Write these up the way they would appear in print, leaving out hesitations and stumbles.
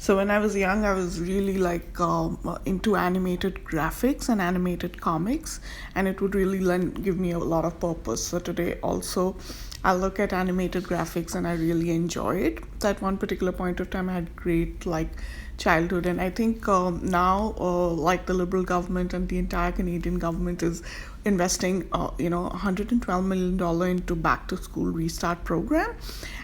So when I was young, I was really like into animated graphics and animated comics, and it would really give me a lot of purpose. So today also, I look at animated graphics and I really enjoy it. So at one particular point of time, I had great like childhood, and I think now like the Liberal government and the entire Canadian government is investing $112 million into back to school restart program.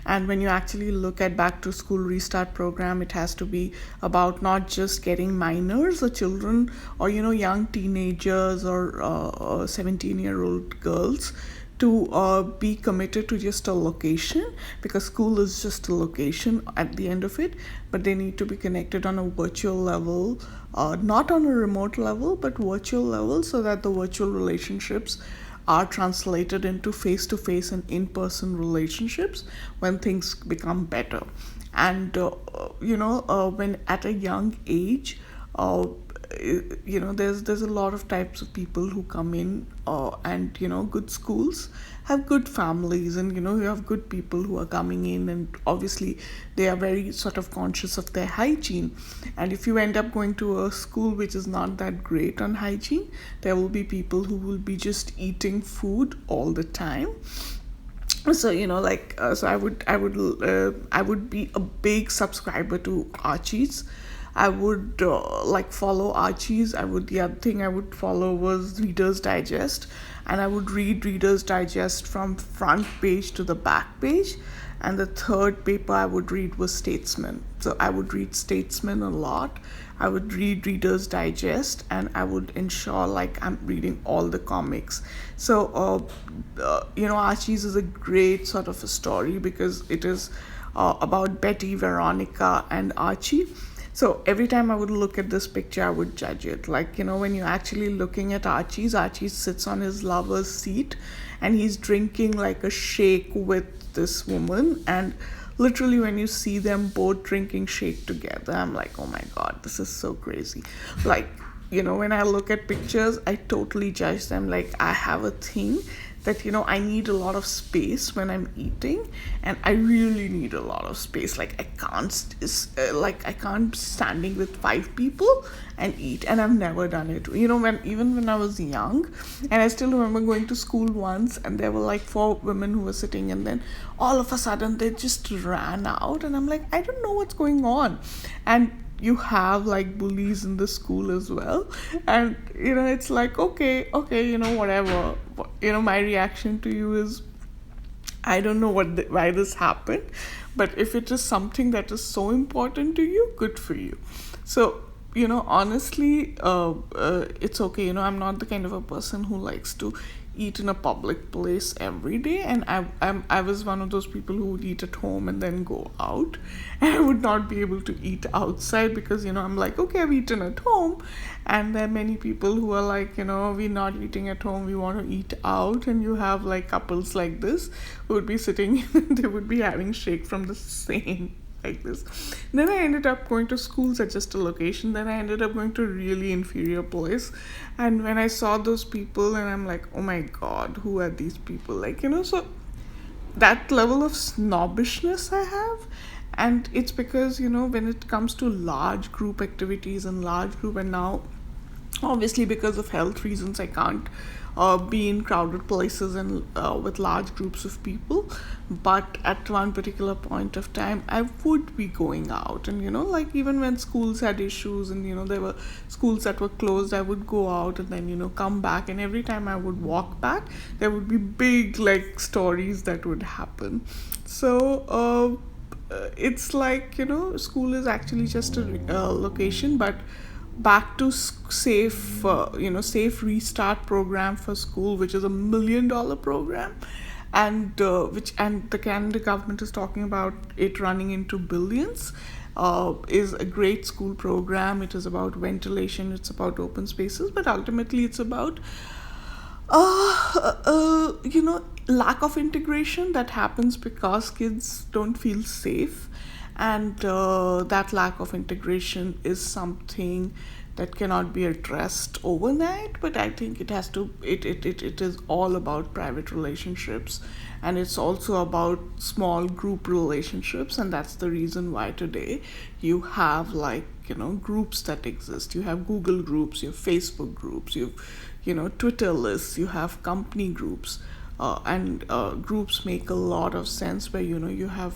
And when you actually look at back to school restart program, it has to be about not just getting minors or children or young teenagers or 17-year-old girls to be committed to just a location, because school is just a location at the end of it, but they need to be connected on a virtual level, not on a remote level but virtual level, so that the virtual relationships are translated into face-to-face and in-person relationships when things become better. And when at a young age, there's a lot of types of people who come in, and good schools have good families, and you have good people who are coming in, and obviously they are very sort of conscious of their hygiene. And if you end up going to a school which is not that great on hygiene, there will be people who will be just eating food all the time. So I would be a big subscriber to Archies. I would like follow Archies. The other thing I would follow was Reader's Digest, and I would read Reader's Digest from front page to the back page. And the third paper I would read was Statesman. So I would read Statesman a lot. I would read Reader's Digest, and I would ensure like I'm reading all the comics. So Archies is a great sort of a story because it is about Betty, Veronica, and Archie. So every time I would look at this picture, I would judge it. Like, when you're actually looking at Archie sits on his lover's seat and he's drinking like a shake with this woman. And literally, when you see them both drinking shake together, I'm like, oh my God, this is so crazy. Like, when I look at pictures, I totally judge them. Like, I have a thing that I need a lot of space when I'm eating, and I really need a lot of space. Like, I can't standing with 5 people and eat, and I've never done it. When I was young, and I still remember going to school once, and there were like 4 women who were sitting, and then all of a sudden they just ran out, and I'm like, I don't know what's going on. And you have like bullies in the school as well, and it's like, okay, whatever. My reaction to you is, I don't know why this happened, but if it is something that is so important to you, good for you. So honestly, it's okay. I'm not the kind of a person who likes to eat in a public place every day, and I was one of those people who would eat at home and then go out, and I would not be able to eat outside because I'm like, okay, I've eaten at home. And there are many people who are like, we're not eating at home, we want to eat out. And you have like couples like this who would be sitting they would be having shake from the same like this. Then I ended up going to schools at just a location. Then I ended up going to a really inferior place. And when I saw those people, and I'm like, oh my God, who are these people? Like, so that level of snobbishness I have. And it's because, when it comes to large group activities and large group, and now obviously because of health reasons I can't be in crowded places and with large groups of people, but at one particular point of time I would be going out. And like, even when schools had issues and there were schools that were closed, I would go out and then come back, and every time I would walk back there would be big like stories that would happen. So it's like school is actually just a location, but back to safe restart program for school, which is $1 million program, and the Canada government is talking about it running into billions. Is a great school program. It is about ventilation, it's about open spaces, but ultimately it's about lack of integration that happens because kids don't feel safe. And that lack of integration is something that cannot be addressed overnight, but I think it is all about private relationships, and it's also about small group relationships. And that's the reason why today you have, like, groups that exist. You have Google groups, you have Facebook groups, you have, Twitter lists, you have company groups. And groups make a lot of sense where you have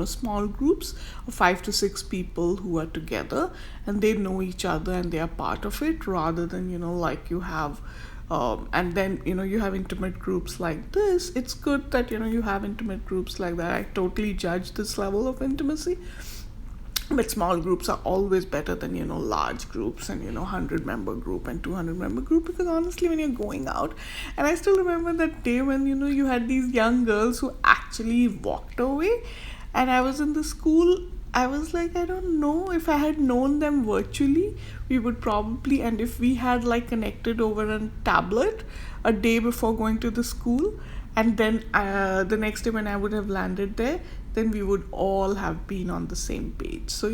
small groups of 5 to 6 people who are together, and they know each other and they are part of it, rather than like you have and then you have intimate groups like this. It's good that you have intimate groups like that. I totally judge this level of intimacy, but small groups are always better than large groups and 100-member group and 200-member group, because honestly, when you're going out, and I still remember that day when you had these young girls who actually walked away, and I was in the school. I was like, I don't know, if I had known them virtually, we would probably, and if we had like connected over a tablet a day before going to the school, and then the next day when I would have landed there, then we would all have been on the same page. So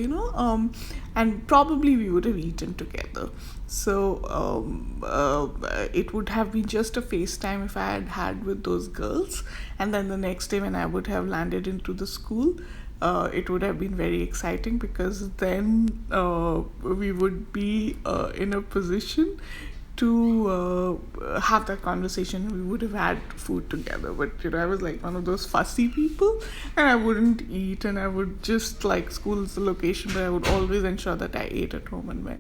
and probably we would have eaten together. So it would have been just a FaceTime if I had with those girls, and then the next day when I would have landed into the school, it would have been very exciting, because then we would be in a position to have that conversation. We would have had food together. But I was like one of those fussy people, and I wouldn't eat, and I would just, like, school is the location, but I would always ensure that I ate at home and went.